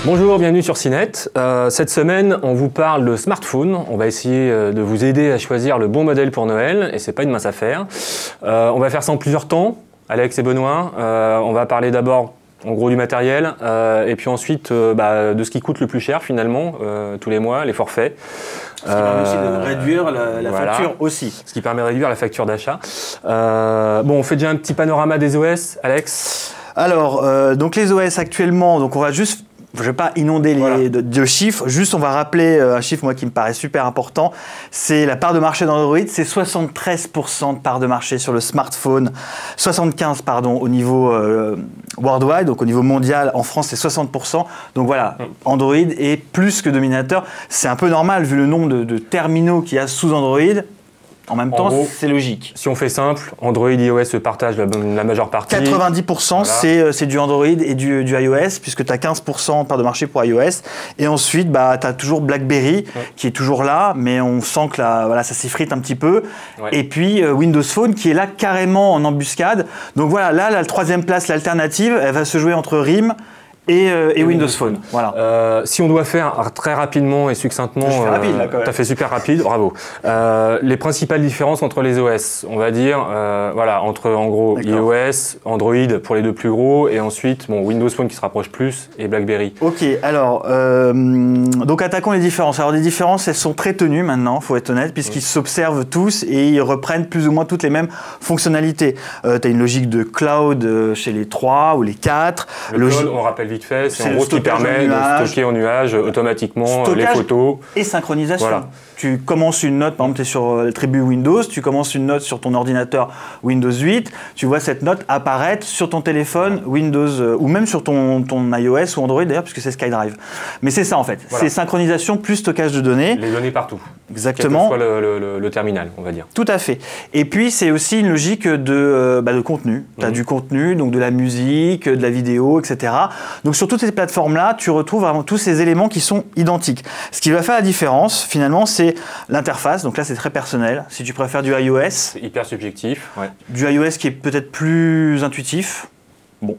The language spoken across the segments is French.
Bonjour, bienvenue sur CNET. Cette semaine, on vous parle de smartphone. On va essayer de vous aider à choisir le bon modèle pour Noël, et c'est pas une mince affaire. On va faire ça en plusieurs temps, Alex et Benoît. On va parler d'abord en gros du matériel, et puis ensuite de ce qui coûte le plus cher finalement, tous les mois, les forfaits. Ce qui permet aussi de réduire la facture aussi. Ce qui permet de réduire la facture d'achat. Bon, on fait déjà un petit panorama des OS, Alex. Alors, donc les OS actuellement, donc on va juste... Je ne vais pas inonder de chiffres, juste on va rappeler un chiffre moi qui me paraît super important, c'est la part de marché d'Android, c'est 73% de part de marché sur le smartphone, 75% pardon, au niveau worldwide, donc au niveau mondial, en France c'est 60%, donc voilà, Android est plus que dominateur, c'est un peu normal vu le nombre de terminaux qu'il y a sous Android. En même temps, c'est logique. Si on fait simple, Android et iOS se partagent la majeure partie. 90% voilà. C'est du Android et du iOS, puisque tu as 15% de part de marché pour iOS. Et ensuite, tu as toujours BlackBerry qui est toujours là, mais on sent que ça s'effrite un petit peu. Ouais. Et puis Windows Phone qui est là carrément en embuscade. Donc voilà, là, la troisième place, l'alternative, elle va se jouer entre RIM et Windows Phone. Voilà. Si on doit faire très rapidement et succinctement, tu as fait super rapide, bravo. Les principales différences entre les OS, on va dire, entre en gros iOS, Android pour les deux plus gros, et ensuite Windows Phone qui se rapproche plus et BlackBerry. Ok, alors, donc attaquons les différences. Alors les différences, elles sont très tenues maintenant, faut être honnête, puisqu'ils s'observent tous et ils reprennent plus ou moins toutes les mêmes fonctionnalités. Tu as une logique de cloud chez les 3 ou les 4. Le cloud, on rappelle vite fait, c'est en gros ce qui permet de stocker en nuage automatiquement les photos. Et synchronisation. Voilà. Tu commences une note, par exemple, tu es sur le tribu Windows, tu commences une note sur ton ordinateur Windows 8, tu vois cette note apparaître sur ton téléphone Windows, ou même sur ton iOS ou Android d'ailleurs, puisque c'est SkyDrive. Mais c'est ça en fait, c'est synchronisation plus stockage de données. Les données partout. Exactement. Quel que soit le terminal, on va dire. Tout à fait. Et puis c'est aussi une logique de contenu. Tu as du contenu, donc de la musique, de la vidéo, etc. Donc sur toutes ces plateformes-là, tu retrouves vraiment tous ces éléments qui sont identiques. Ce qui va faire la différence, finalement, c'est l'interface. Donc là, c'est très personnel. Si tu préfères du iOS... C'est hyper subjectif. Ouais. Du iOS qui est peut-être plus intuitif. Bon,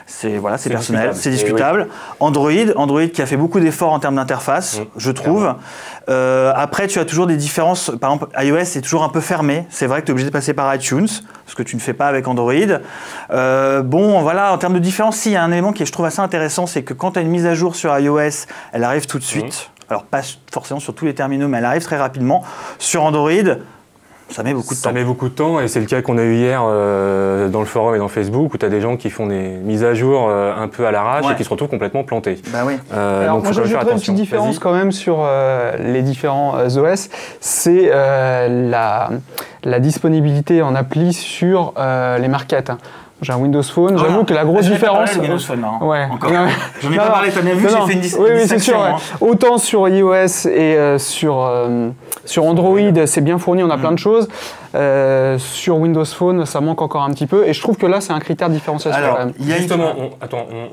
c'est personnel, c'est discutable. Android qui a fait beaucoup d'efforts en termes d'interface, je trouve. Après, tu as toujours des différences. Par exemple, iOS est toujours un peu fermé. C'est vrai que tu es obligé de passer par iTunes, ce que tu ne fais pas avec Android. En termes de différence, il y a un élément qui je trouve assez intéressant, c'est que quand tu as une mise à jour sur iOS, elle arrive tout de suite. Alors, pas forcément sur tous les terminaux, mais elle arrive très rapidement. Sur Android, ça met beaucoup de temps. Ça met beaucoup de temps, et c'est le cas qu'on a eu hier dans le forum et dans Facebook, où tu as des gens qui font des mises à jour un peu à l'arrache et qui se retrouvent complètement plantés. Bah oui. Alors moi, j'ajouterais une petite différence quand même sur les différents OS, c'est la disponibilité en appli sur les markets. J'ai un Windows Phone, j'avoue que la grosse différence... Windows Phone, non. Ouais. J'en ai pas parlé, t'as bien vu, j'ai fait une distinction. Oui, c'est sûr. Hein. Autant sur iOS et sur Android, c'est bien fourni, on a plein de choses. Sur Windows Phone, ça manque encore un petit peu. Et je trouve que là, c'est un critère de différenciation. Alors, justement,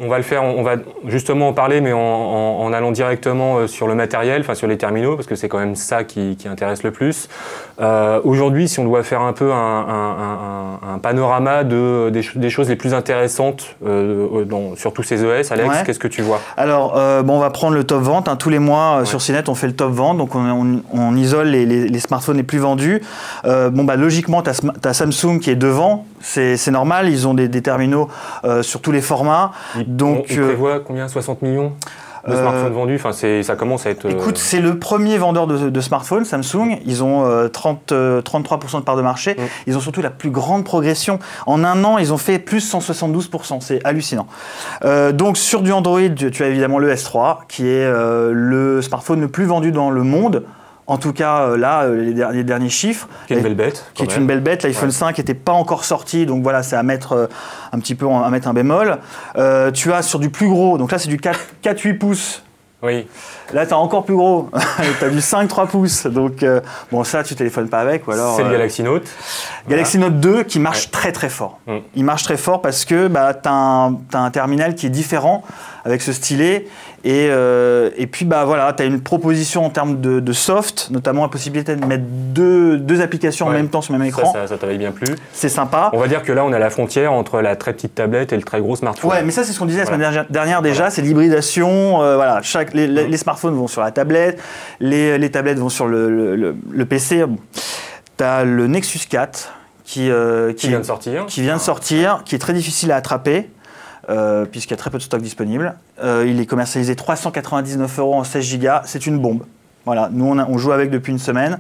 on va le faire, on va justement en parler, mais en allant directement sur le matériel, enfin sur les terminaux, parce que c'est quand même ça qui intéresse le plus. Aujourd'hui, si on doit faire un peu un panorama des choses les plus intéressantes sur tous ces OS, Alex, qu'est-ce que tu vois? Alors, on va prendre le top vente. Hein. Tous les mois, sur CNET, on fait le top vente. Donc, on isole les smartphones les plus vendus. Logiquement, tu as Samsung qui est devant. C'est normal. Ils ont des terminaux sur tous les formats. On prévoit combien? 60 millions de smartphones vendus, enfin, ça commence à être... Écoute, c'est le premier vendeur de smartphones, Samsung. Ils ont 33% de part de marché. Ils ont surtout la plus grande progression. En un an, ils ont fait plus 172%. C'est hallucinant. Donc, sur du Android, tu as évidemment le S3, qui est le smartphone le plus vendu dans le monde. En tout cas, là, les derniers chiffres. Qui est une belle bête. Qui est une belle bête. L'iPhone 5 n'était pas encore sorti, donc voilà, c'est à mettre un petit peu à mettre un bémol. Tu as sur du plus gros, donc là, c'est du 4-8 pouces. Oui. Là, tu as encore plus gros. Tu as du 5-3 pouces. Donc, ça, tu téléphones pas avec. C'est le Galaxy Note. Galaxy Note 2 qui marche très très fort. Il marche très fort parce que tu as un terminal qui est différent. avec ce stylet. Et puis, bah, voilà, tu as une proposition en termes de soft, notamment la possibilité de mettre deux applications en même temps sur le même écran. Ça t'avait bien plu. C'est sympa. On va dire que là, on a la frontière entre la très petite tablette et le très gros smartphone. Ouais, mais ça, c'est ce qu'on disait la semaine dernière déjà, c'est l'hybridation. Voilà, les smartphones vont sur la tablette, les tablettes vont sur le PC. Bon. Tu as le Nexus 4 qui vient de sortir, qui est très difficile à attraper. Puisqu'il y a très peu de stock disponible. Il est commercialisé 399 € en 16 Go. C'est une bombe. Voilà, nous, on joue avec depuis une semaine.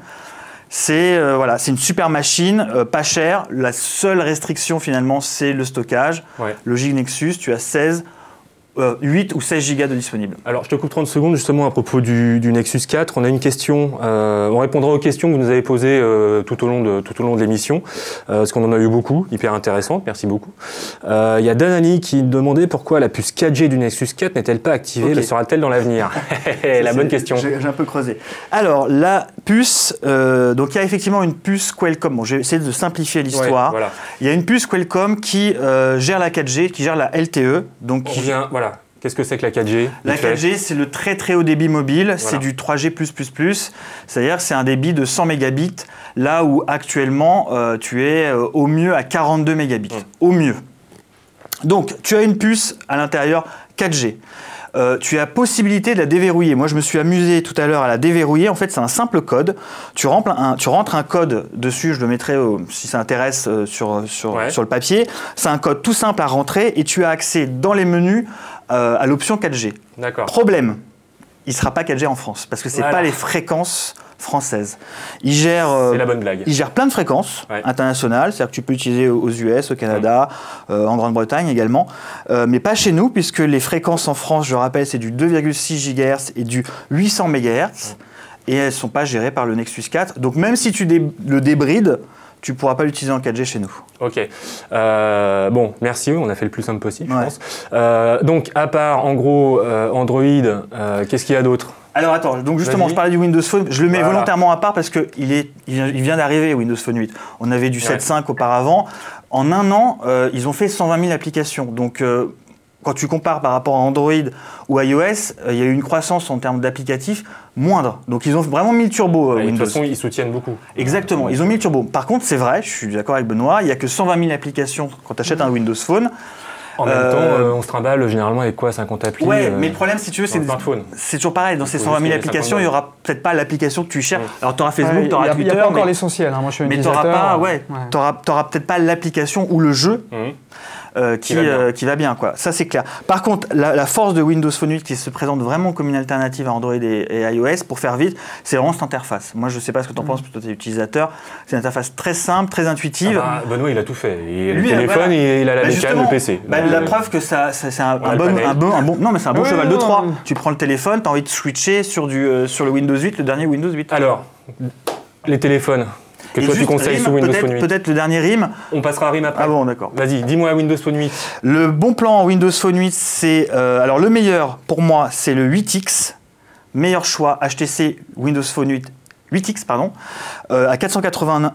C'est une super machine, pas chère. La seule restriction, finalement, c'est le stockage. Ouais. Logic Nexus, tu as 8 ou 16 Go de disponible. Alors, je te coupe 30 secondes justement à propos du Nexus 4. On a une question, on répondra aux questions que vous nous avez posées tout au long de l'émission, parce qu'on en a eu beaucoup, hyper intéressantes, merci beaucoup. Il y a Danani qui demandait pourquoi la puce 4G du Nexus 4 n'est-elle pas activée, le sera-t-elle dans l'avenir? La bonne question. J'ai un peu creusé. Alors, la puce, donc il y a effectivement une puce Qualcomm. Bon, j'ai essayé de simplifier l'histoire. Ouais, voilà. Il y a une puce Qualcomm qui gère la 4G, qui gère la LTE. Donc voilà. Qu'est-ce que c'est que la 4G? La 4G, c'est le très très haut débit mobile, voilà. C'est du 3G+++, c'est-à-dire c'est un débit de 100 mégabits, là où actuellement tu es au mieux à 42 mégabits, au mieux. Donc tu as une puce à l'intérieur 4G. Tu as possibilité de la déverrouiller. Moi, je me suis amusé tout à l'heure à la déverrouiller. En fait, c'est un simple code. Tu rentres un code dessus. Je le mettrai, si ça intéresse, sur le papier. C'est un code tout simple à rentrer et tu as accès dans les menus à l'option 4G. D'accord. Problème, il ne sera pas 4G en France parce que ce n'est pas les fréquences françaises. Il gère, c'est la bonne blague. Il gère plein de fréquences internationales, c'est-à-dire que tu peux utiliser aux US, au Canada, en Grande-Bretagne également, mais pas chez nous puisque les fréquences en France, je rappelle, c'est du 2,6 GHz et du 800 MHz et elles ne sont pas gérées par le Nexus 4. Donc même si tu le débrides, tu ne pourras pas l'utiliser en 4G chez nous. Ok. Bon, merci, on a fait le plus simple possible, je pense. Donc, à part, en gros, Android, qu'est-ce qu'il y a d'autre? Alors attends, donc justement, je parlais du Windows Phone, je le mets volontairement à part parce qu'il vient d'arriver, Windows Phone 8. On avait du 7.5 auparavant. En un an, ils ont fait 120 000 applications. Donc, quand tu compares par rapport à Android ou iOS, il y a eu une croissance en termes d'applicatifs moindre. Donc, ils ont vraiment mis le turbo, Windows. De toute façon, ils soutiennent beaucoup. Exactement, ils ont mis le turbo. Par contre, c'est vrai, je suis d'accord avec Benoît, il n'y a que 120 000 applications quand tu achètes un Windows Phone. En même temps, on se trimballe généralement avec quoi, 50 applis. Ouais, mais le problème, si tu veux, c'est toujours pareil. Dans ces 120 000 applications, il n'y aura peut-être pas l'application que tu cherches. Alors, tu auras Facebook, tu auras Twitter. Il n'y a pas encore l'essentiel. Moi, je suis un utilisateur. Mais tu n'auras peut-être pas l'application ou le jeu qui va bien, quoi. Ça, c'est clair. Par contre, la force de Windows Phone 8 qui se présente vraiment comme une alternative à Android et iOS, pour faire vite, c'est vraiment cette interface. Moi, je ne sais pas ce que tu en penses, plutôt tu es utilisaeur. C'est une interface très simple, très intuitive. Benoît, il a tout fait. Le téléphone, il a la bécane, le PC. La preuve que c'est un bon cheval de Troie. Tu prends le téléphone, tu as envie de switcher sur le Windows 8, le dernier Windows 8. Alors, les téléphones que toi tu conseilles sous Windows Phone 8. Peut-être le dernier RIM. On passera à RIM après. Ah bon, d'accord. Vas-y, dis-moi Windows Phone 8. Le bon plan en Windows Phone 8, c'est... alors le meilleur, pour moi, c'est le 8X. Meilleur choix, HTC Windows Phone 8X, pardon, à 480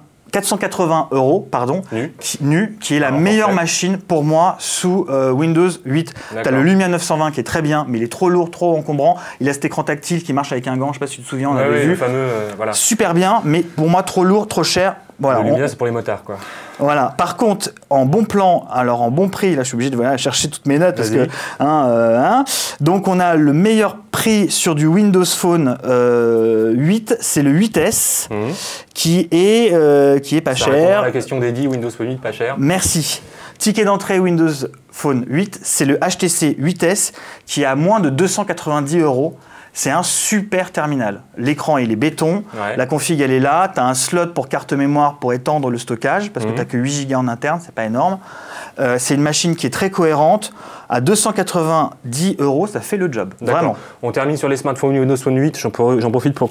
€, pardon, qui est la meilleure machine pour moi sous Windows 8. Tu as le Lumia 920 qui est très bien, mais il est trop lourd, trop encombrant. Il a cet écran tactile qui marche avec un gant, je ne sais pas si tu te souviens, on avait vu. Le fameux, voilà. Super bien, mais pour moi trop lourd, trop cher. Voilà, le Lumia, c'est pour les motards, quoi. Voilà. Par contre, en bon plan, alors en bon prix, là je suis obligé de chercher toutes mes notes parce que donc on a le meilleur prix sur du Windows Phone 8, c'est le 8S qui est pas cher. La question dédiée Windows Phone 8 pas cher. Merci. Ticket d'entrée Windows Phone 8, c'est le HTC 8S qui est à moins de 290 €. C'est un super terminal. L'écran, il est béton. La config, elle est là. Tu as un slot pour carte mémoire pour étendre le stockage parce que tu n'as que 8 Go en interne, c'est pas énorme. C'est une machine qui est très cohérente. À 290 €, ça fait le job. Vraiment. On termine sur les smartphones Windows Phone 8. J'en profite pour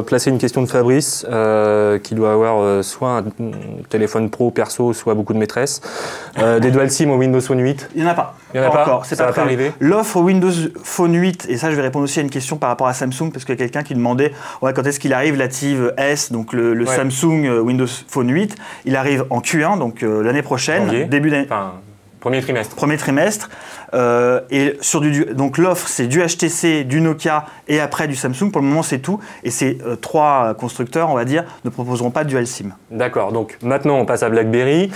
placer une question de Fabrice qui doit avoir soit un téléphone pro perso, soit beaucoup de maîtresses. Des dual SIM au Windows Phone 8. Il n'y en a pas. Il n'y en a pas encore. Ça va pas arriver. L'offre Windows Phone 8, et ça je vais répondre aussi à une question par rapport à Samsung, parce qu'il y a quelqu'un qui demandait quand est-ce qu'il arrive l'Active S, donc le Samsung Windows Phone 8. Il arrive en Q1, donc l'année prochaine, début d'année. Premier trimestre. Premier trimestre. Et sur donc l'offre, c'est du HTC, du Nokia et après du Samsung. Pour le moment, c'est tout. Et ces 3 constructeurs, on va dire, ne proposeront pas de dual SIM. D'accord. Donc maintenant, on passe à BlackBerry.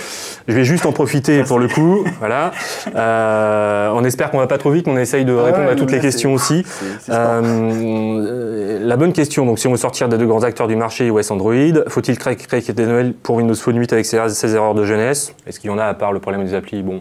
Je vais juste en profiter pour le coup. Voilà. On espère qu'on va pas trop vite. On essaye de répondre à toutes les questions aussi. La bonne question, donc si on veut sortir des 2 grands acteurs du marché, iOS, Android, faut-il créer des Noël pour Windows Phone 8 avec ses erreurs de jeunesse? Est-ce qu'il y en a à part le problème des applis? Bon,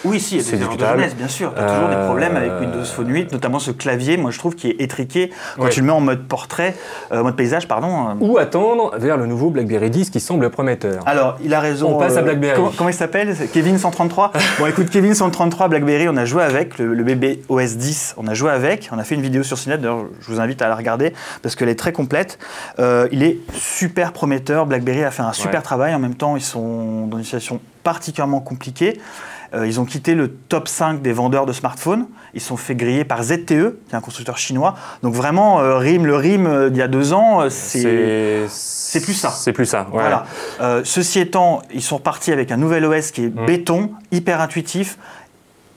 oui, si, il y a des erreurs de jeunesse, bien sûr. Tu as toujours des problèmes avec Windows Phone 8, notamment ce clavier, moi je trouve, qui est étriqué quand tu le mets en mode portrait, mode paysage, pardon. Ou attendre vers le nouveau BlackBerry 10 qui semble prometteur. Alors, il a raison. On passe à BlackBerry. Comment il s'appelle? Kevin 133. Bon, écoute, Kevin 133, BlackBerry, on a joué avec, le bébé OS 10, on a joué avec. On a fait une vidéo sur CNET, d'ailleurs, je vous invite à la regarder parce qu'elle est très complète. Il est super prometteur. BlackBerry a fait un super travail. En même temps, ils sont dans une situation particulièrement compliquée. Ils ont quitté le top 5 des vendeurs de smartphones. Ils se sont fait griller par ZTE, qui est un constructeur chinois. Donc vraiment, le RIM d'il y a 2 ans, c'est plus ça. C'est plus ça, ouais. Voilà. Ceci étant, ils sont repartis avec un nouvel OS qui est béton, hyper intuitif.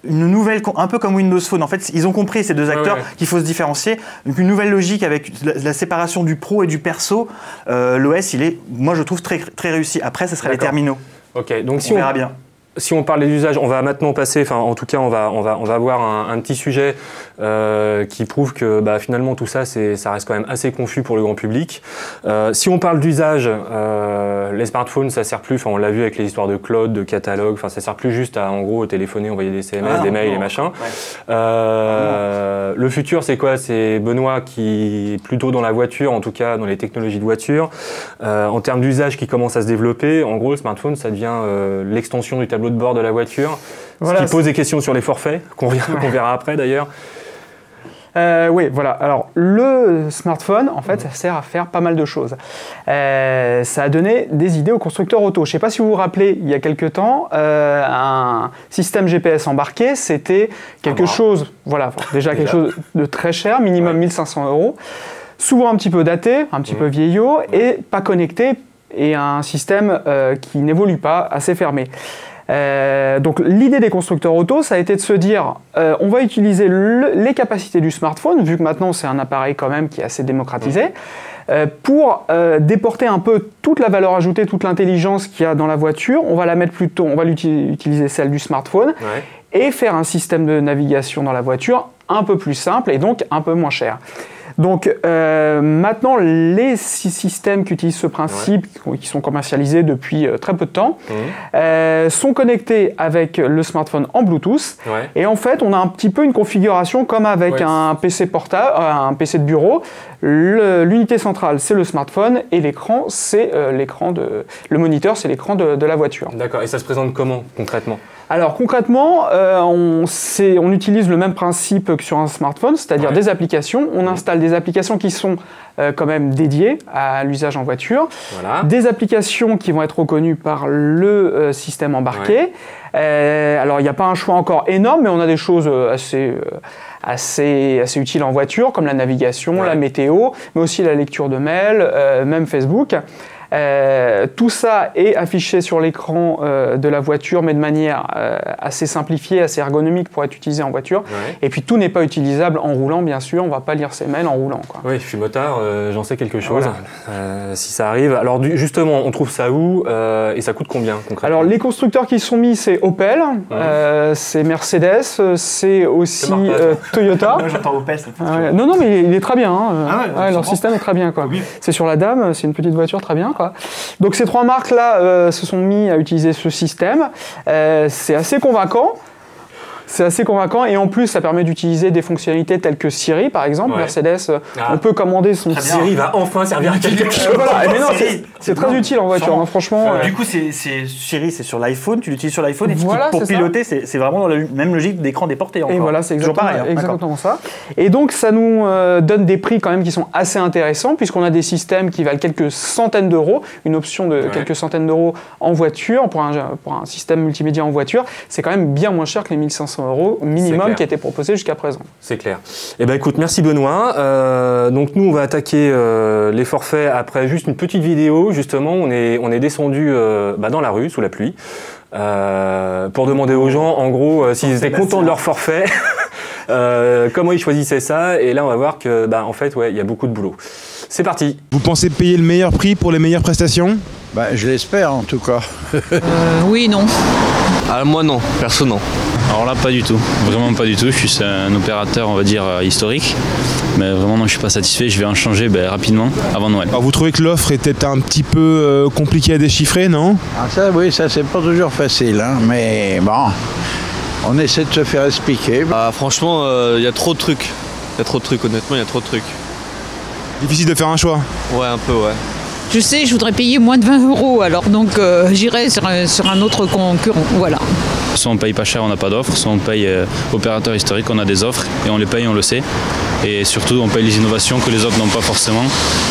Une nouvelle, un peu comme Windows Phone. En fait, ils ont compris, ces 2 acteurs, qu'il faut se différencier. Donc, une nouvelle logique avec la séparation du pro et du perso. L'OS, il est, moi, je trouve très, très réussi. Après, ce sera les terminaux. Ok, donc on verra bien. Si on parle des usages, on va maintenant passer, enfin en tout cas on va voir un petit sujet qui prouve que finalement tout ça ça reste quand même assez confus pour le grand public. Si on parle d'usage, les smartphones ça sert plus, on l'a vu avec les histoires de cloud, de catalogue, ça sert plus juste à en gros téléphoner, envoyer des SMS, des mails et machin. Le futur c'est quoi? C'est Benoît qui est plutôt dans la voiture, en tout cas dans les technologies de voiture. En termes d'usage qui commence à se développer, en gros le smartphone ça devient l'extension du tableau de bord de la voiture, ce qui pose des questions sur les forfaits, qu'on verra après d'ailleurs. Oui, voilà. Alors, le smartphone, en fait, ça sert à faire pas mal de choses. Ça a donné des idées aux constructeurs auto. Je ne sais pas si vous vous rappelez, il y a quelques temps, un système GPS embarqué, c'était quelque chose, voilà, déjà quelque chose de très cher, minimum 1500 €, souvent un petit peu daté, un petit peu vieillot, et pas connecté, et un système qui n'évolue pas, assez fermé. Donc l'idée des constructeurs auto, ça a été de se dire on va utiliser les capacités du smartphone, vu que maintenant c'est un appareil quand même qui est assez démocratisé, pour déporter un peu toute la valeur ajoutée, toute l'intelligence qu'il y a dans la voiture, on va la mettre plutôt, on va utiliser celle du smartphone et faire un système de navigation dans la voiture un peu plus simple et donc un peu moins cher. Donc maintenant, les systèmes qui utilisent ce principe, qui sont commercialisés depuis très peu de temps, sont connectés avec le smartphone en Bluetooth. Et en fait, on a un petit peu une configuration comme avec un PC portable, un PC de bureau. L'unité centrale, c'est le smartphone et l'écran, c'est le moniteur, c'est l'écran de la voiture. D'accord. Et ça se présente comment concrètement ? Alors concrètement, on utilise le même principe que sur un smartphone, c'est-à-dire des applications. On installe des applications qui sont quand même dédiées à l'usage en voiture, des applications qui vont être reconnues par le système embarqué. Alors il n'y a pas un choix encore énorme, mais on a des choses assez utiles en voiture, comme la navigation, la météo, mais aussi la lecture de mails, même Facebook. Tout ça est affiché sur l'écran de la voiture, mais de manière assez simplifiée, assez ergonomique pour être utilisé en voiture. Et puis tout n'est pas utilisable en roulant, bien sûr. On ne va pas lire ses mails en roulant, quoi. Oui, je suis motard, j'en sais quelque chose, si ça arrive. Alors justement, on trouve ça où et ça coûte combien concrètement ? Alors les constructeurs qui sont mis, c'est Opel, c'est Mercedes, c'est aussi Toyota. J'entends Opel, ça non, mais il est très bien. Leur système est très bien, quoi. C'est sur la Dame, c'est une petite voiture très bien, quoi. Donc ces 3 marques-là se sont mis à utiliser ce système. C'est assez convaincant. C'est assez convaincant et en plus ça permet d'utiliser des fonctionnalités telles que Siri par exemple. Mercedes, on peut commander son Siri va enfin servir à quelque chose. Mais non, c'est très utile en voiture, non, franchement. Du coup, Siri, c'est sur l'iPhone, tu l'utilises sur l'iPhone et pour piloter, c'est vraiment dans la même logique d'écran déporté. Et voilà, c'est exactement ça. Et donc ça nous donne des prix quand même qui sont assez intéressants puisqu'on a des systèmes qui valent quelques centaines d'euros, une option de quelques centaines d'euros en voiture pour un système multimédia en voiture, c'est quand même bien moins cher que les 1500 € minimum qui a été proposé jusqu'à présent. C'est clair. Eh ben écoute, merci Benoît. Donc nous on va attaquer les forfaits après juste une petite vidéo. Justement, on est descendu dans la rue sous la pluie pour demander aux gens, en gros, s'ils étaient contents de leur forfait, comment ils choisissaient ça. Et là, on va voir que, en fait, ouais, il y a beaucoup de boulot. C'est parti. Vous pensez payer le meilleur prix pour les meilleures prestations? Je l'espère en tout cas. Oui, non. Ah, moi non, perso non. Alors là, pas du tout. Vraiment pas du tout. Je suis un opérateur, on va dire, historique. Mais vraiment, non, je suis pas satisfait. Je vais en changer rapidement, avant Noël. Alors, vous trouvez que l'offre était un petit peu compliquée à déchiffrer, non? Ça, oui, ça c'est pas toujours facile, hein, mais bon, on essaie de se faire expliquer. Franchement, il y a trop de trucs. Il y a trop de trucs, honnêtement, il y a trop de trucs. Difficile de faire un choix? Ouais, un peu, ouais. Je sais, je voudrais payer moins de 20 €, alors donc j'irai sur un autre concurrent, voilà. Soit on paye pas cher, on n'a pas d'offre, soit on paye opérateur historique, on a des offres et on les paye, on le sait. Et surtout, on paye les innovations que les autres n'ont pas forcément,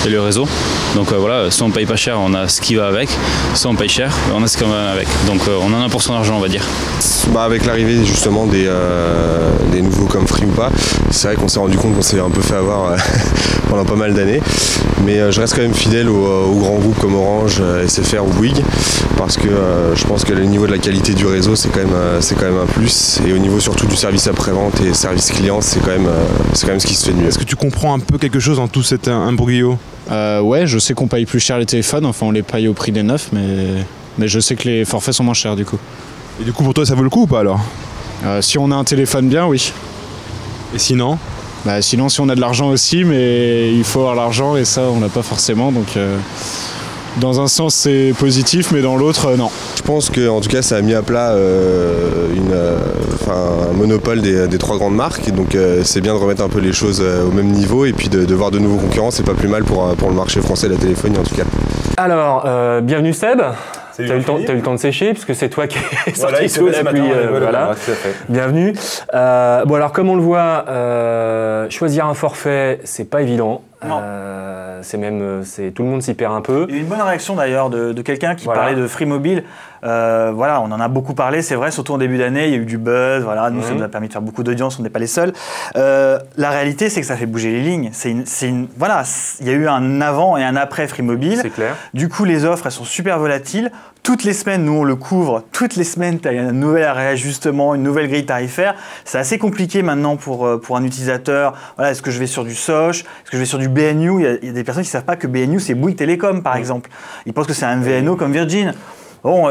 et le réseau. Donc voilà, soit on paye pas cher, on a ce qui va avec, soit on paye cher, on a ce qui va avec. Donc on en a pour son argent, on va dire. Avec l'arrivée justement des nouveaux comme Free ou pas, c'est vrai qu'on s'est rendu compte qu'on s'est un peu fait avoir pendant pas mal d'années. Mais je reste quand même fidèle aux grands groupes comme Orange, SFR ou Bouygues, parce que je pense que le niveau de la qualité du réseau, c'est quand même un plus. Et au niveau surtout du service après-vente et service client, c'est quand même ce qui se fait de mieux. Est-ce que tu comprends un peu quelque chose dans tout cet imbroglio? Ouais, je sais qu'on paye plus cher les téléphones, enfin on les paye au prix des neufs, mais je sais que les forfaits sont moins chers du coup. Et du coup, pour toi, ça vaut le coup ou pas alors? Si on a un téléphone bien, oui. Et sinon? Sinon, si on a de l'argent aussi, mais il faut avoir l'argent et ça, on n'a pas forcément. Donc, dans un sens, c'est positif, mais dans l'autre, non. Je pense que, en tout cas, ça a mis à plat un monopole des trois grandes marques. Donc, c'est bien de remettre un peu les choses au même niveau et puis de voir de nouveaux concurrents. C'est pas plus mal pour le marché français de la téléphonie, en tout cas. Alors, bienvenue Seb. T'as eu le temps de sécher, parce que c'est toi qui es sorti sous la pluie. Voilà. Bienvenue. Bon, alors, comme on le voit, choisir un forfait, c'est pas évident. Tout le monde s'y perd un peu. Il y a eu une bonne réaction d'ailleurs de quelqu'un qui parlait de Free Mobile. Voilà, on en a beaucoup parlé, c'est vrai, surtout en début d'année, il y a eu du buzz, voilà, nous ça nous a permis de faire beaucoup d'audience, on n'est pas les seuls. La réalité, c'est que ça fait bouger les lignes. Voilà, il y a eu un avant et un après Free Mobile. C'est clair. Du coup, les offres, elles sont super volatiles. Toutes les semaines, nous, on le couvre. Toutes les semaines, tu as un nouvel réajustement, une nouvelle grille tarifaire. C'est assez compliqué maintenant pour un utilisateur. Voilà, est-ce que je vais sur du Soch? Est-ce que je vais sur du BNU? Il y a des personnes qui ne savent pas que BNU, c'est Bouygues Télécom, par exemple. Ils pensent que c'est un MVNO comme Virgin. Bon,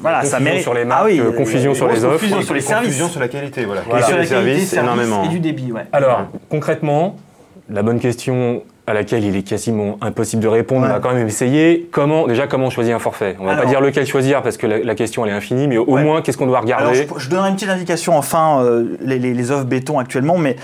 voilà, ça mérite. Sur les marques, confusion sur les offres, confusion sur les services, confusion sur la qualité, voilà. Et sur la services, qualité, énormément. Et du débit, ouais. Alors, concrètement, la bonne question à laquelle il est quasiment impossible de répondre, on va quand même essayer. Comment choisir un forfait? On va pas dire lequel choisir parce que la question elle est infinie, mais au moins qu'est-ce qu'on doit regarder? Alors, je donnerai une petite indication enfin, les offres béton actuellement, mais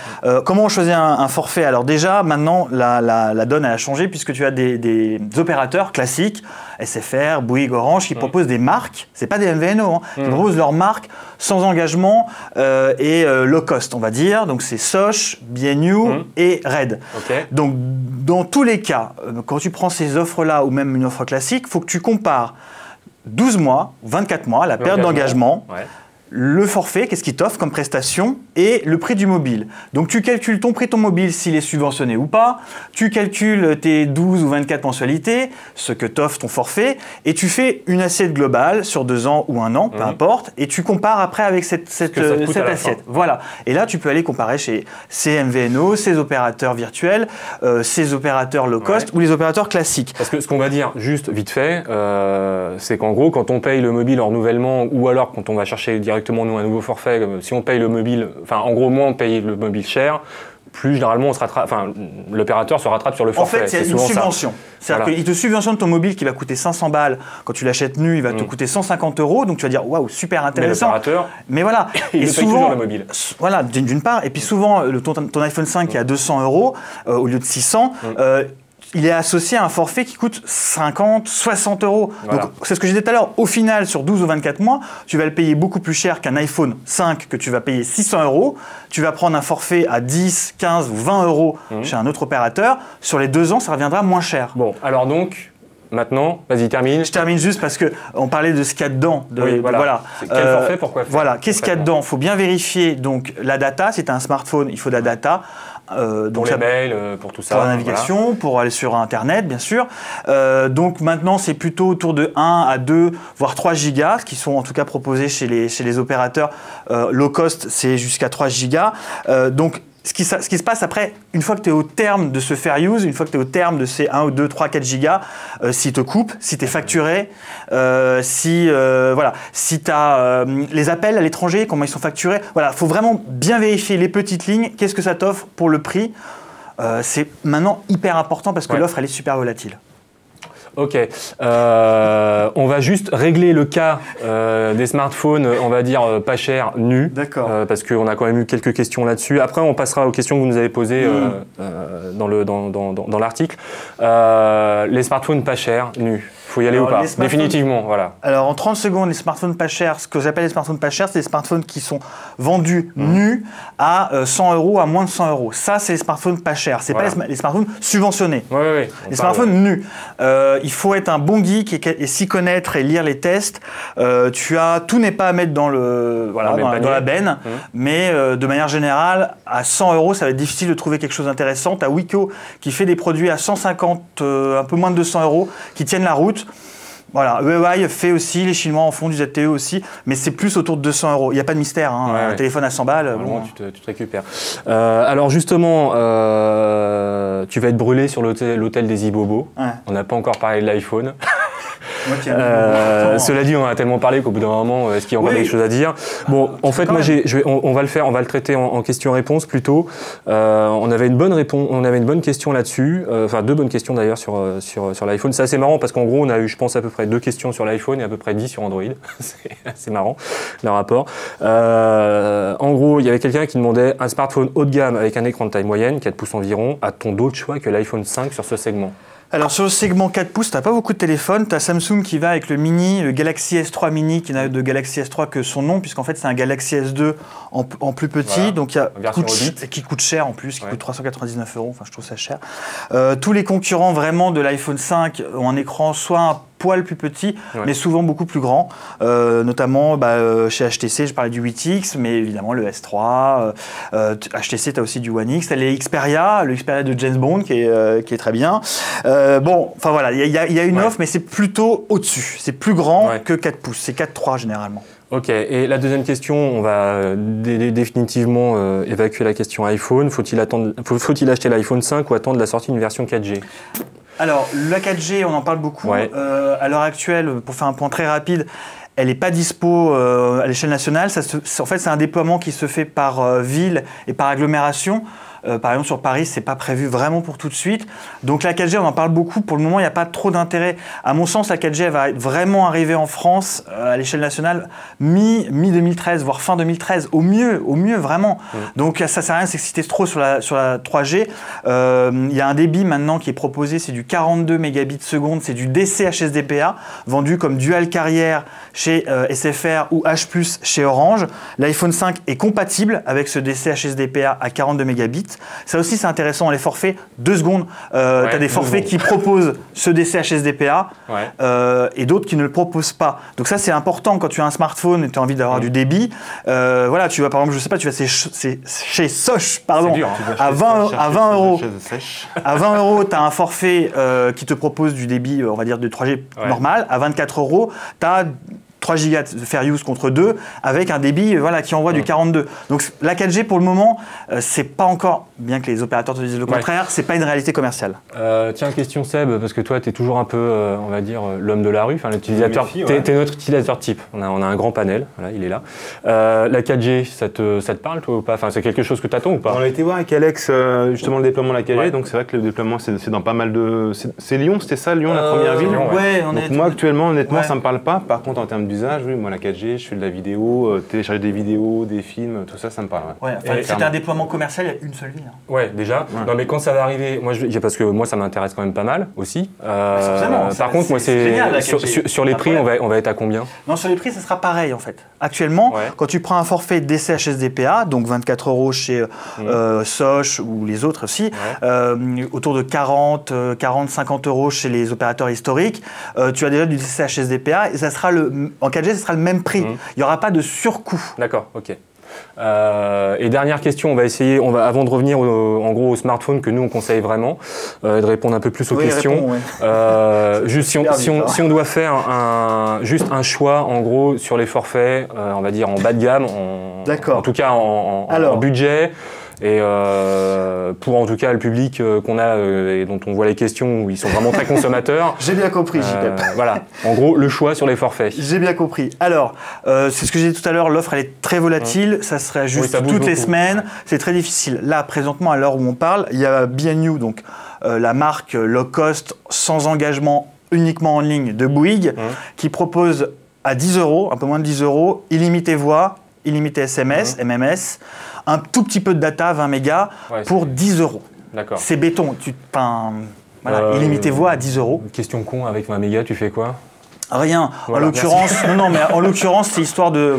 comment on choisit un forfait? Alors déjà, maintenant, la donne elle a changé puisque tu as des opérateurs classiques, SFR, Bouygues, Orange, qui proposent des marques, c'est pas des MVNO, hein, qui proposent leurs marques sans engagement et low cost, on va dire. Donc c'est Soch, BNU et Red. Okay. Donc dans tous les cas, quand tu prends ces offres-là ou même une offre classique, il faut que tu compares 12 mois, 24 mois, la période d'engagement, le forfait, qu'est-ce qu'il t'offre comme prestation, et le prix du mobile. Donc tu calcules ton prix de ton mobile s'il est subventionné ou pas, tu calcules tes 12 ou 24 mensualités, ce que t'offre ton forfait, et tu fais une assiette globale sur 2 ans ou 1 an, peu importe, et tu compares après avec cette assiette. Voilà. Et là, tu peux aller comparer chez ces MVNO, ces opérateurs virtuels, ces opérateurs low cost ou les opérateurs classiques. Parce que ce qu'on va dire, juste vite fait, c'est qu'en gros, quand on paye le mobile en renouvellement ou alors quand on va chercher directement nous un nouveau forfait, si on paye le mobile, en gros moins on paye le mobile cher, plus généralement l'opérateur se rattrape sur le forfait. En fait, c'est une subvention. C'est-à-dire qu'il te subventionne ton mobile qui va coûter 500 balles. Quand tu l'achètes nu, il va te coûter 150 €. Donc tu vas dire waouh, super intéressant. Mais l'opérateur, mais voilà. il paye toujours le mobile. Voilà, d'une part. Et puis souvent, ton iPhone 5 qui est à 200 € au lieu de 600. Il est associé à un forfait qui coûte 50, 60 €. Voilà. Donc, c'est ce que je disais tout à l'heure. Au final, sur 12 ou 24 mois, tu vas le payer beaucoup plus cher qu'un iPhone 5 que tu vas payer 600 €. Tu vas prendre un forfait à 10, 15 ou 20 € chez un autre opérateur. Sur les 2 ans, ça reviendra moins cher. Bon, alors donc, maintenant, vas-y, termine. Je termine juste parce qu'on parlait de ce qu'il y a dedans. Voilà. Quel forfait, pourquoi faire? Voilà, qu'est-ce qu'il y a dedans? Il faut bien vérifier. Donc, la data, si tu as un smartphone, il faut de la data. Pour les mails, pour tout ça. Pour la navigation, pour aller sur Internet, bien sûr. Donc maintenant, c'est plutôt autour de 1 à 2, voire 3 gigas, qui sont en tout cas proposés chez les opérateurs low cost, c'est jusqu'à 3 gigas. Donc, ce qui se passe après, une fois que tu es au terme de ce fair use, une fois que tu es au terme de ces 1 ou 2, 3, 4 gigas, s'ils te coupent, si tu es facturé, si tu as les appels à l'étranger, comment ils sont facturés, voilà, il faut vraiment bien vérifier les petites lignes, qu'est-ce que ça t'offre pour le prix. C'est maintenant hyper important parce que l'offre, elle est super volatile. Ok, on va juste régler le cas des smartphones, on va dire pas chers, nus. D'accord. Parce qu'on a quand même eu quelques questions là-dessus. Après, on passera aux questions que vous nous avez posées dans l'article. Les smartphones pas chers, nus. Faut y aller ou pas? Définitivement, voilà. Alors, en 30 secondes, les smartphones pas chers, ce que j'appelle les smartphones pas chers, c'est les smartphones qui sont vendus nus à 100 €, à moins de 100 €. Ça, c'est les smartphones pas chers. C'est pas les smartphones subventionnés. Les smartphones nus. Il faut être un bon geek et s'y connaître et lire les tests. Tout n'est pas à mettre dans la benne, mais de manière générale, à 100 €, ça va être difficile de trouver quelque chose d'intéressant. Tu as Wiko qui fait des produits à 150, un peu moins de 200 € qui tiennent la route. Voilà, Huawei fait aussi, les Chinois en font, du ZTE aussi, mais c'est plus autour de 200 €. Il n'y a pas de mystère, un téléphone à 100 balles. Bon. Tu te récupères. Alors justement, tu vas être brûlé sur l'hôtel des Ibobos. Ouais. On n'a pas encore parlé de l'iPhone. Cela dit, on en a tellement parlé qu'au bout d'un moment, est-ce qu'il y a encore des choses à dire? Bon, en fait, moi, on va le traiter en question-réponse plutôt. On avait une bonne question là-dessus, enfin 2 bonnes questions d'ailleurs sur l'iPhone. C'est assez marrant parce qu'en gros, on a eu, je pense, à peu près 2 questions sur l'iPhone et à peu près 10 sur Android. C'est assez marrant le rapport. En gros, il y avait quelqu'un qui demandait un smartphone haut de gamme avec un écran de taille moyenne, 4 pouces environ. A-t-on d'autres choix que l'iPhone 5 sur ce segment? Alors sur le segment 4 pouces, tu n'as pas beaucoup de téléphones. Tu as Samsung qui va avec le Mini, le Galaxy S3 Mini, qui n'a de Galaxy S3 que son nom, puisqu'en fait c'est un Galaxy S2 en plus petit, donc qui coûte cher en plus, qui coûte 399 €, enfin je trouve ça cher. Tous les concurrents vraiment de l'iPhone 5 ont un écran soit un poil plus petit, mais souvent beaucoup plus grand, notamment chez HTC, je parlais du 8X, mais évidemment le S3, HTC, tu as aussi du One X, tu as le Xperia de James Bond qui est très bien. Bon, enfin voilà, il y a une offre, mais c'est plutôt au-dessus, c'est plus grand que 4 pouces, c'est 4,3 généralement. Ok, et la deuxième question, on va définitivement évacuer la question iPhone. Faut-il acheter l'iPhone 5 ou attendre la sortie d'une version 4G? Alors, la 4G, on en parle beaucoup. À l'heure actuelle, pour faire un point très rapide, elle n'est pas dispo à l'échelle nationale. En fait, c'est un déploiement qui se fait par ville et par agglomération. Par exemple, sur Paris, ce n'est pas prévu vraiment pour tout de suite. Donc la 4G, on en parle beaucoup. Pour le moment, il n'y a pas trop d'intérêt. À mon sens, la 4G va vraiment arriver en France à l'échelle nationale mi-2013, voire fin 2013, au mieux vraiment. Donc ça ne sert à rien de s'exciter trop sur la 3G. Il y a un débit maintenant qui est proposé, c'est du 42 mégabits seconde, c'est du DC HSDPA, vendu comme dual carrière chez SFR ou H+, chez Orange. L'iPhone 5 est compatible avec ce DC HSDPA à 42 mégabits. Ça aussi, c'est intéressant dans les forfaits. 2 secondes, tu as des forfaits qui proposent ce DC HSDPA et d'autres qui ne le proposent pas. Donc ça, c'est important quand tu as un smophone et tu as envie d'avoir du débit. Voilà, tu vas par exemple, je sais pas, tu vas chez Soch, pardon, à 20 €. À 20 €, tu as un forfait qui te propose du débit, on va dire, de 3G normal. À 24 €, tu as 3 gigas de fair use contre 2 avec un débit qui envoie du 42. Donc la 4G pour le moment, c'est pas encore, bien que les opérateurs te disent le contraire, c'est pas une réalité commerciale. Tiens, question Seb, parce que toi tu es toujours un peu, on va dire, l'homme de la rue, enfin l'utilisateur, t'es notre utilisateur type. On a un grand panel, voilà, il est là. La 4G, ça te parle toi ou pas? Enfin, c'est quelque chose que tu attends ou pas? On a été voir avec Alex justement le déploiement de la 4G, donc c'est vrai que le déploiement c'est dans pas mal de... C'est Lyon, c'était ça, Lyon, la première ville? Donc moi actuellement, honnêtement, ça me parle pas. Par contre, en termes d'usage, oui, moi la 4G, je fais de la vidéo, télécharger des vidéos, des films, tout ça, ça me parle. C'était un déploiement commercial, il y a une seule ville. Ouais, déjà. Non, mais quand ça va arriver, parce que moi ça m'intéresse quand même pas mal aussi. Par contre, moi c'est sur les prix, on va être à combien? Non, sur les prix, ça sera pareil en fait. Actuellement, quand tu prends un forfait DC HSDPA, donc 24 € chez Soch ou les autres aussi, autour de 40, 50 € chez les opérateurs historiques, tu as déjà du DC HSDPA et ça sera en 4G, ce sera le même prix. Il n'y aura pas de surcoût. D'accord, ok. Et dernière question, on va essayer, avant de revenir en gros au smartphone que nous on conseille vraiment, de répondre un peu plus aux questions. Juste si on doit faire juste un choix en gros sur les forfaits, on va dire en bas de gamme, en tout cas en budget. Et pour en tout cas le public qu'on a et dont on voit les questions où ils sont vraiment très consommateurs. J'ai bien compris, JP. Voilà, en gros le choix sur les forfaits. J'ai bien compris. Alors, c'est ce que j'ai dit tout à l'heure, l'offre elle est très volatile, ça serait juste toutes les semaines, c'est très difficile. Là, présentement, à l'heure où on parle, il y a B&U, donc la marque low cost, sans engagement, uniquement en ligne de Bouygues, qui propose à 10 €, un peu moins de 10 €, illimité voix, illimité SMS, MMS, un tout petit peu de data, 20 mégas, pour 10 €. D'accord. C'est béton. Voilà, illimité voix à 10 €. Question con, avec 20 mégas, tu fais quoi? Rien. Voilà, en l'occurrence, mais en l'occurrence, c'est histoire de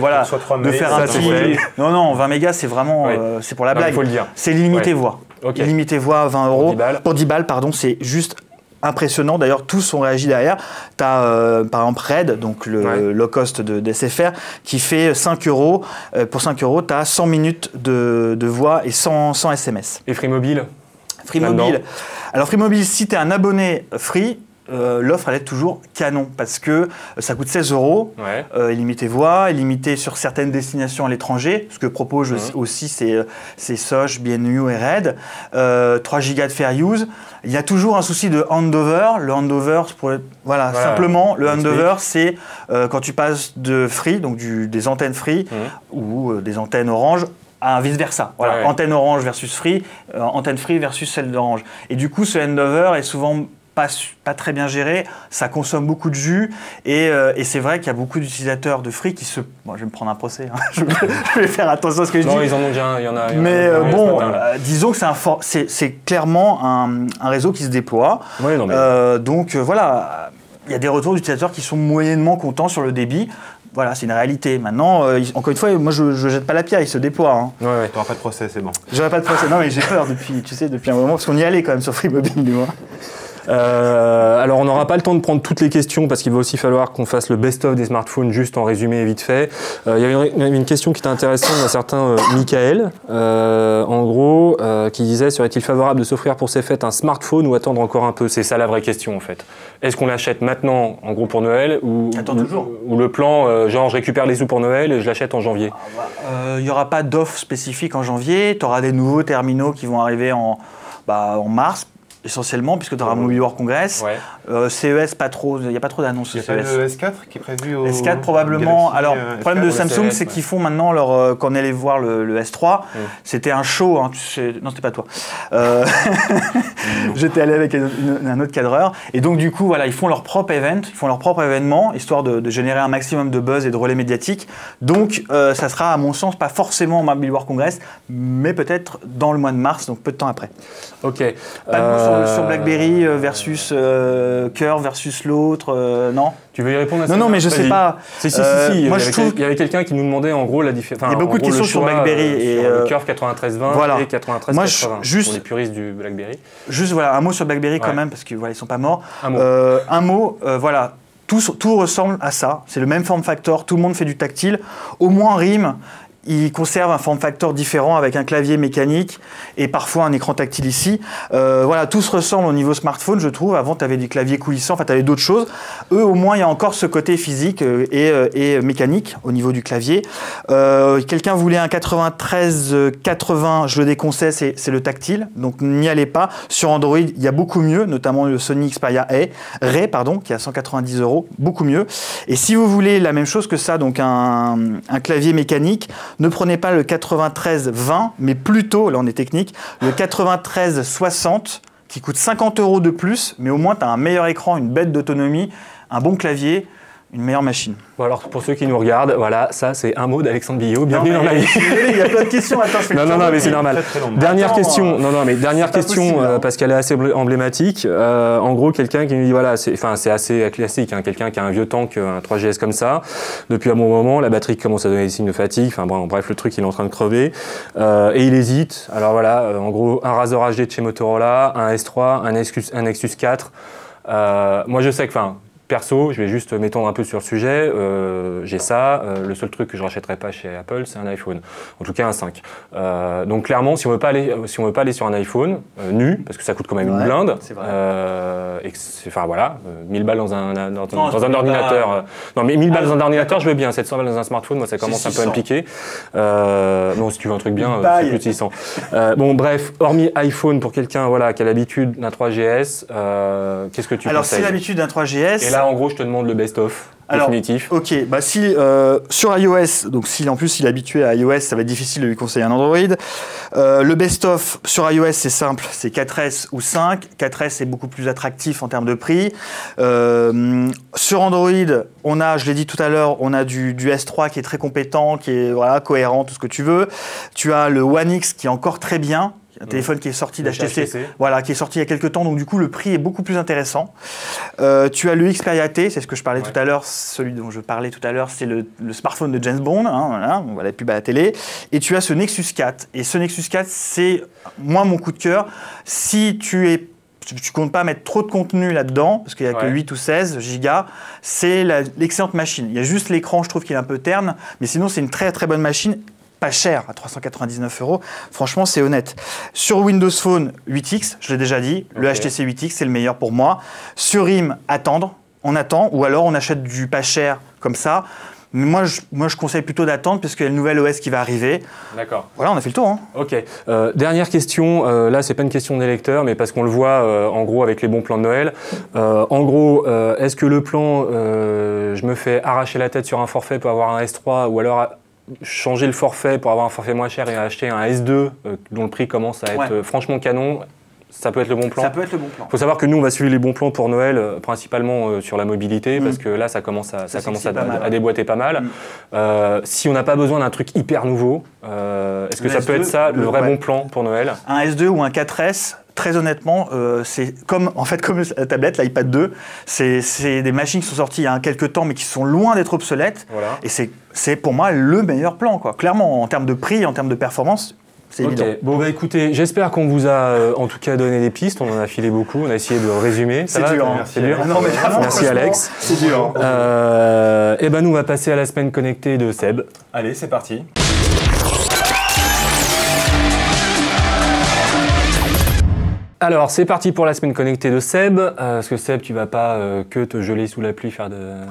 faire un petit. Non, 20 mégas, c'est vraiment, c'est pour la blague. Faut le dire. C'est l'illimité voix. Illimité voix à 20 €. Pour 10 balles, pardon, c'est juste impressionnant. D'ailleurs, tous ont réagi derrière. Tu as, par exemple, Red, donc le low cost de SFR, qui fait 5 €. Pour 5 €, tu as 100 minutes de voix et 100 SMS. Et Free Mobile? Free Mobile. Alors, Free Mobile, si tu es un abonné Free, l'offre elle est toujours canon parce que ça coûte 16 €, illimité voix, illimité sur certaines destinations à l'étranger, ce que propose aussi c'est Soch, B&U et Red, 3 Go de fair use. Il y a toujours un souci de handover. Le handover, simplement, le handover, c'est quand tu passes de Free, donc des antennes Free ou des antennes Orange, à vice-versa. Voilà, antenne Orange versus Free, antenne Free versus celle d'Orange. Et du coup, ce handover est souvent pas très bien géré, ça consomme beaucoup de jus et c'est vrai qu'il y a beaucoup d'utilisateurs de Free qui se... Bon, je vais me prendre un procès, hein. je vais faire attention à ce que je dis. Non, ils en ont déjà, il y en a. Mais disons que c'est clairement un réseau qui se déploie. Oui, non, mais... donc voilà, il y a des retours d'utilisateurs qui sont moyennement contents sur le débit. Voilà, c'est une réalité. Maintenant, encore une fois, moi, je ne jette pas la pierre, il se déploie. Hein. Tu n'auras pas de procès, c'est bon. J'aurai pas de procès. Non, mais j'ai peur depuis un moment, parce qu'on y allait quand même sur Free Mobile, du moins. Alors on n'aura pas le temps de prendre toutes les questions parce qu'il va aussi falloir qu'on fasse le best-of des smartphones juste en résumé vite fait. Il y avait une question qui était intéressante d'un certain Michael, en gros, qui disait: serait-il favorable de s'offrir pour ces fêtes un smartphone ou attendre encore un peu? C'est ça la vraie question en fait. Est-ce qu'on l'achète maintenant en gros pour Noël ou le plan genre je récupère les sous pour Noël et je l'achète en janvier? Il n'y aura pas d'offre spécifique en janvier, tu auras des nouveaux terminaux qui vont arriver en mars. Essentiellement, puisque tu auras Mobile World Congress. CES, pas trop, il n'y a pas trop d'annonces. Il y a pas le S4 qui est prévu au S4 probablement. Alors, le problème de Samsung, c'est qu'ils font maintenant quand on allait voir le S3, c'était un show. Hein, non, c'était pas toi. J'étais allé avec un autre cadreur. Et donc, du coup, voilà, ils font leur propre event, ils font leur propre événement, histoire de générer un maximum de buzz et de relais médiatiques. Donc, ça sera, à mon sens, pas forcément au Mobile World Congress, mais peut-être dans le mois de mars, donc peu de temps après. Ok. Pas de mots sur BlackBerry versus Curve versus l'autre, non? Tu veux y répondre à ça? Non, mais je sais pas. Si. Moi, il y avait quelqu'un qui nous demandait en gros la différence. Il y a beaucoup de questions sur BlackBerry et le Curve 9320 et 9380 pour les puristes du BlackBerry. Juste voilà, un mot sur BlackBerry quand même parce que voilà, ils sont pas morts. Un mot, voilà. Tout ressemble à ça. C'est le même form factor. Tout le monde fait du tactile. Au moins RIM. Il conserve un form factor différent avec un clavier mécanique et parfois un écran tactile ici. Voilà, tout se ressemble au niveau smartphone, je trouve. Avant, tu avais des claviers coulissants, enfin, tu avais d'autres choses. Eux, au moins, il y a encore ce côté physique et mécanique au niveau du clavier. Quelqu'un voulait un 9380, je le déconseille, c'est le tactile. Donc, n'y allez pas. Sur Android, il y a beaucoup mieux, notamment le Sony Xperia Ray, qui est à 190 €, beaucoup mieux. Et si vous voulez la même chose que ça, donc un clavier mécanique, ne prenez pas le 9320, mais plutôt, là on est technique, le 9360 qui coûte 50 € de plus, mais au moins tu as un meilleur écran, une bête d'autonomie, un bon clavier, une meilleure machine. Bon alors pour ceux qui nous regardent, voilà, ça c'est un mot d'Alexandre Billot. Bienvenue dans la vie. Il y a plein de questions. Attends, non, mais c'est normal. Dernière question. Dernière question parce qu'elle est assez emblématique. En gros, quelqu'un qui nous dit voilà, c'est assez classique. Hein, quelqu'un qui a un vieux tank, un 3GS comme ça, depuis un bon moment, la batterie commence à donner des signes de fatigue. Enfin bon, bref, le truc il est en train de crever et il hésite. Alors voilà, en gros, un Razr HD de chez Motorola, un S3, un Nexus 4. Moi, je sais que, perso, je vais juste m'étendre un peu sur le sujet. J'ai ça. Le seul truc que je rachèterai pas chez Apple, c'est un iPhone. En tout cas, un 5. Donc clairement, si on veut pas aller sur un iPhone nu, parce que ça coûte quand même une blinde, et que enfin voilà, 1000 balles dans un ordinateur. Non, mais 1000 balles dans un ordinateur, je veux bien. 700 balles dans un smartphone, moi, ça commence un peu à me piquer. Non, si tu veux un truc bien, c'est plus de 600. Bon, bref, hormis iPhone, pour quelqu'un voilà, qui a l'habitude d'un 3GS, qu'est-ce que tu conseilles? Alors, c'est l'habitude d'un 3GS. Et là, en gros, je te demande le best-of. Définitif. Ok, bah si sur iOS, donc si en plus il est habitué à iOS, ça va être difficile de lui conseiller un Android. Le best-of sur iOS, c'est simple, c'est 4S ou 5. 4S est beaucoup plus attractif en termes de prix. Sur Android, on a, je l'ai dit tout à l'heure, on a du S3 qui est très compétent, qui est voilà, cohérent, tout ce que tu veux. Tu as le One X qui est encore très bien. Un téléphone qui est sorti d'HTC, voilà, qui est sorti il y a quelques temps, donc du coup le prix est beaucoup plus intéressant. Tu as le Xperia T, c'est ce que je parlais tout à l'heure, celui dont je parlais tout à l'heure, c'est le smartphone de James Bond, hein, voilà, on voit la pub à la télé. Et tu as ce Nexus 4, et ce Nexus 4, c'est moi mon coup de cœur. Si tu comptes pas mettre trop de contenu là-dedans, parce qu'il n'y a que 8 ou 16 gigas, c'est l'excellente machine. Il y a juste l'écran, je trouve qu'il est un peu terne, mais sinon c'est une très très bonne machine. Pas cher, à 399 €. Franchement, c'est honnête. Sur Windows Phone 8X, je l'ai déjà dit, le HTC 8X, c'est le meilleur pour moi. Sur RIM, on attend, ou alors on achète du pas cher comme ça. Mais moi, je conseille plutôt d'attendre parce qu'il y a une nouvelle OS qui va arriver. D'accord. Voilà, on a fait le tour. Hein. Ok. Dernière question. Là, c'est pas une question d'électeur, mais parce qu'on le voit en gros avec les bons plans de Noël. En gros, est-ce que le plan, je me fais arracher la tête sur un forfait pour avoir un S3, ou alors changer le forfait pour avoir un forfait moins cher et acheter un S2 dont le prix commence à être franchement canon, ça peut être le bon plan. Ça peut être le bon plan. Il faut savoir que nous, on va suivre les bons plans pour Noël, principalement sur la mobilité, parce que là, ça commence à déboîter pas mal. Si on n'a pas besoin d'un truc hyper nouveau, est-ce que ça peut être ça, le vrai bon plan pour Noël? Un S2 ou un 4S, très honnêtement, c'est comme la tablette, l'iPad 2, c'est des machines qui sont sorties il y a quelques temps, mais qui sont loin d'être obsolètes. Voilà. Et c'est pour moi le meilleur plan, quoi. Clairement, en termes de prix, en termes de performance. C'est évident. Bon, bah écoutez, j'espère qu'on vous a en tout cas donné des pistes. On en a filé beaucoup. On a essayé de résumer. C'est dur. Hein. C'est dur. Non, mais merci Alex. C'est dur. Et ben nous, on va passer à la semaine connectée de Seb. Allez, c'est parti. Alors, c'est parti pour la semaine connectée de Seb. Parce que Seb, tu vas pas que te geler sous la pluie,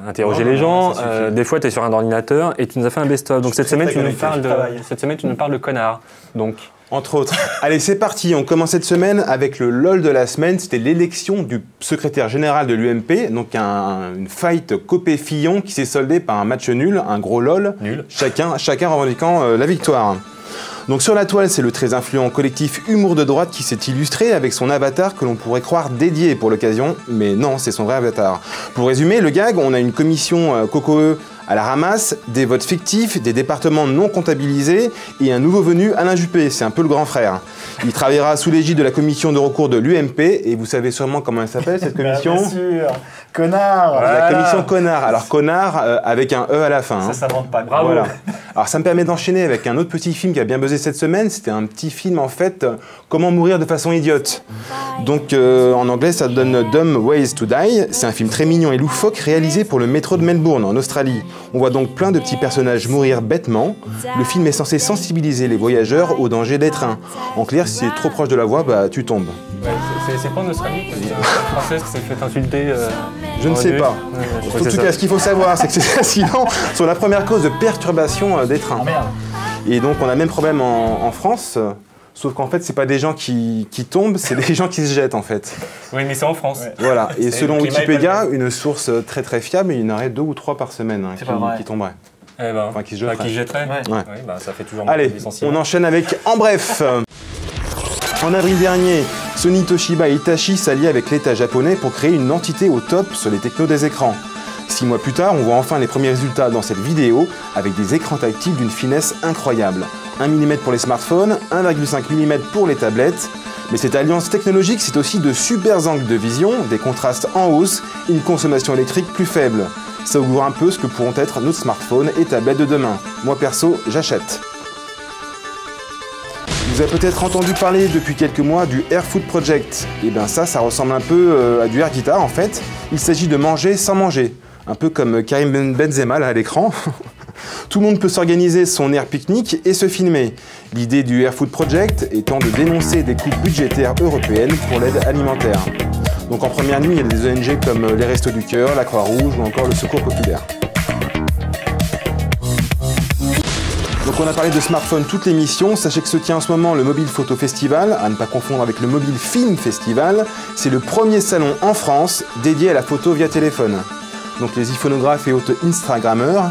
interroger les gens. Des fois, tu es sur un ordinateur et tu nous as fait un best-of. Donc, cette semaine, tu nous parles de connard. Donc, entre autres. Allez, c'est parti. On commence cette semaine avec le LOL de la semaine. C'était l'élection du secrétaire général de l'UMP. Donc, une fight Copé-Fillon qui s'est soldée par un match nul, un gros LOL. Nul. Chacun revendiquant la victoire. Donc sur la toile, c'est le très influent collectif Humour de droite qui s'est illustré avec son avatar que l'on pourrait croire dédié pour l'occasion, mais non, c'est son vrai avatar. Pour résumer le gag, on a une commission COCOE à la ramasse, des votes fictifs, des départements non comptabilisés et un nouveau venu, Alain Juppé, c'est un peu le grand frère. Il travaillera sous l'égide de la commission de recours de l'UMP et vous savez sûrement comment elle s'appelle cette commission? Bien sûr, Connard. Voilà. La commission Connard. Alors Connard avec un E à la fin. Ça s'invente pas. Bravo. Voilà. Alors ça me permet d'enchaîner avec un autre petit film qui a bien buzzé cette semaine. C'était un petit film en fait, Comment mourir de façon idiote. Donc en anglais ça donne Dumb Ways to Die. C'est un film très mignon et loufoque réalisé pour le métro de Melbourne en Australie. On voit donc plein de petits personnages mourir bêtement. Le film est censé sensibiliser les voyageurs au danger des trains. En clair, si tu es trop proche de la voie, bah tu tombes. Ouais, c'est pas en Australie que une française qui s'est fait insulter Je ne sais pas. En tout cas, ce qu'il faut savoir, c'est que ces accidents sont la première cause de perturbation des trains. Et donc on a le même problème en France. Sauf qu'en fait, c'est pas des gens qui tombent, c'est des gens qui se jettent en fait. Oui, mais c'est en France. Ouais. Voilà. Et selon Wikipédia, une source très très fiable, il y en aurait 2 ou 3 par semaine qui tomberaient. Eh ben, enfin, qui se jetteraient. Qui se jetteraient. Ouais. Oui, bah, ça fait toujours Allez, on enchaîne avec En Bref. En avril dernier, Sony, Toshiba et Hitachi s'allient avec l'État japonais pour créer une entité au top sur les technos des écrans. 6 mois plus tard, on voit enfin les premiers résultats dans cette vidéo avec des écrans tactiles d'une finesse incroyable. 1 mm pour les smartphones, 1,5 mm pour les tablettes. Mais cette alliance technologique, c'est aussi de super angles de vision, des contrastes en hausse et une consommation électrique plus faible. Ça augure un peu ce que pourront être nos smartphones et tablettes de demain. Moi perso, j'achète. Vous avez peut-être entendu parler depuis quelques mois du Air Food Project. Et bien ça ressemble un peu à du Air Guitar en fait. Il s'agit de manger sans manger. Un peu comme Karim Benzema là à l'écran. Tout le monde peut s'organiser son air pique-nique et se filmer. L'idée du Air Food Project étant de dénoncer des coupes budgétaires européennes pour l'aide alimentaire. Donc en première ligne, il y a des ONG comme les Restos du Cœur, la Croix-Rouge ou encore le Secours Populaire. Donc on a parlé de smartphone toute l'émission. Sachez que se tient en ce moment le Mobile Photo Festival, à ne pas confondre avec le Mobile Film Festival. C'est le premier salon en France dédié à la photo via téléphone. Donc les iPhonographes et autres Instagrammeurs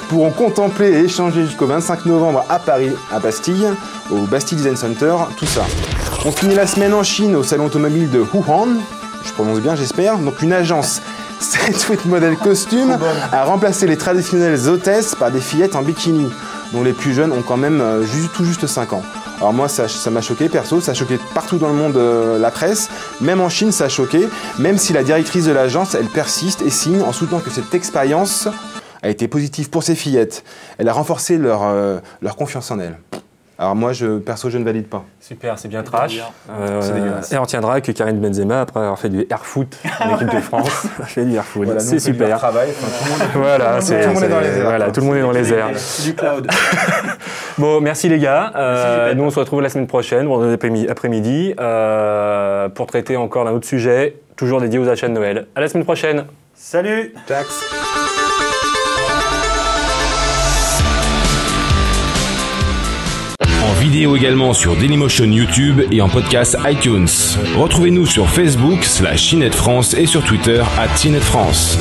pourront contempler et échanger jusqu'au 25 novembre à Paris, à Bastille, au Bastille Design Center, tout ça. On finit la semaine en Chine au salon automobile de Wuhan, je prononce bien j'espère, donc une agence 7 modèle costume a remplacé les traditionnelles hôtesses par des fillettes en bikini, dont les plus jeunes ont quand même tout juste 5 ans. Alors moi ça m'a choqué perso, ça a choqué partout dans le monde la presse, même en Chine ça a choqué, même si la directrice de l'agence elle persiste et signe en soutenant que cette expérience a été positive pour ces fillettes. Elle a renforcé leur confiance en elles. Alors moi, perso, je ne valide pas. Super, c'est bien trash. C'est dégueulasse. Et on tiendra que Karim Benzema, après avoir fait du air foot en équipe de France, a fait du air foot. Voilà, c'est super. Travail, tout le monde est dans les airs. Voilà, tout le monde est dans les airs. C'est du cloud. Bon, merci les gars. Nous, on se retrouve la semaine prochaine, vendredi après-midi, pour traiter encore d'un autre sujet, toujours dédié aux achats de Noël. À la semaine prochaine. Salut. Tax. En vidéo également sur Dailymotion YouTube et en podcast iTunes. Retrouvez-nous sur Facebook /CNET France et sur Twitter @CNET France.